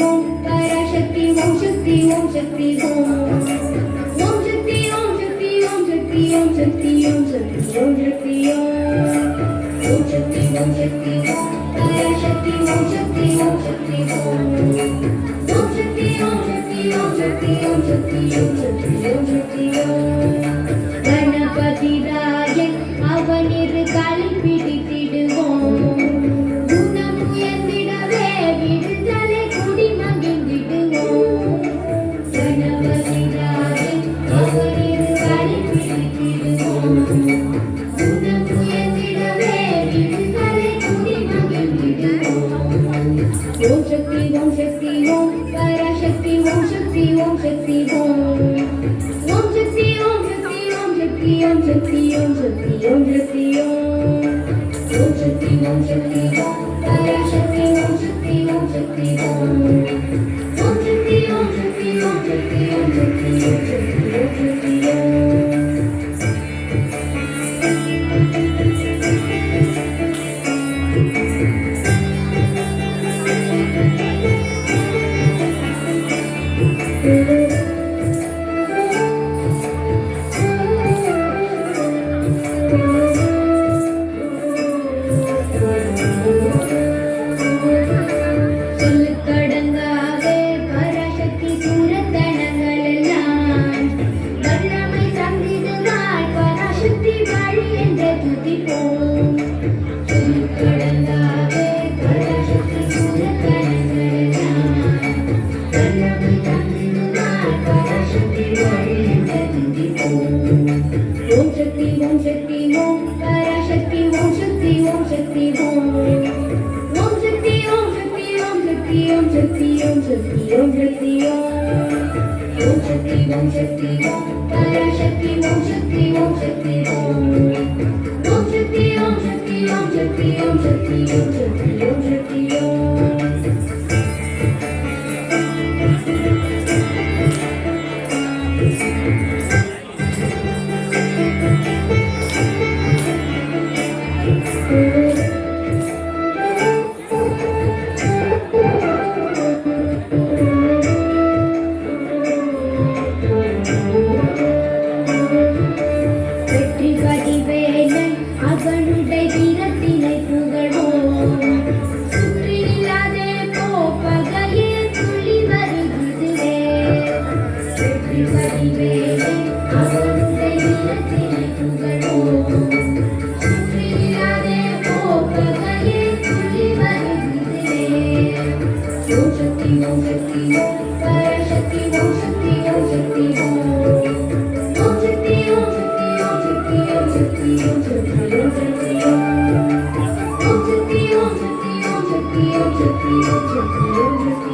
ஓம் பராசக்தி ஓம் சக்தி ஓம் சக்தி ஓம் ஓம் சக்தி ஓம் சக்தி ஓம் சக்தி ஓம் சக்தி ஓம் சக்தி ஓம் சக்தி ஓம் சக்தி ஓம் சக்தி ஓம் பராசக்தி ஓம் சக்தி ஓம் சக்தி ஓம் ஓம் சக்தி ஓம் சக்தி ஓம் சக்தி ஓம் சக்தி ஓம் சக்தி ஓம் சக்தி ஓம் கணபதி ராயன் அவனிரு காலை பிடித்திடுவோம் குணமுயர்ந்திடவே விடுதலை குடி மகிழ்ந்திடுவோம் கணபதி ராயன் அவனிரு காலை பிடித்திடுவோம் குணமுயர்ந்திடவே விடுதலை குடி மகிழ்ந்திடுவோம் ஓம் சக்தி ஓம் சக்தி ஓம் பராசக்தி ஓம் சக்தி ஓம் சக்தி ஓம் ஓம் சக்தி ஓம் சக்தி ஓம் சக்தி ஓம் சக்தி ஓம் சக்தி ஓம் சக்தி ஓம் சக்தி ஓம் சக்தி ஓம் பராசக்தி ஓம் சக்தி ஓம் சக்தி ஓம் ஓம் Shakti Om Shakti Om Shakti Om Shakti Om Shakti Om Shakti Om Om Shakti, Om Shakti, Om Shakti, Om Shakti, Om Shakti, Om Shakti.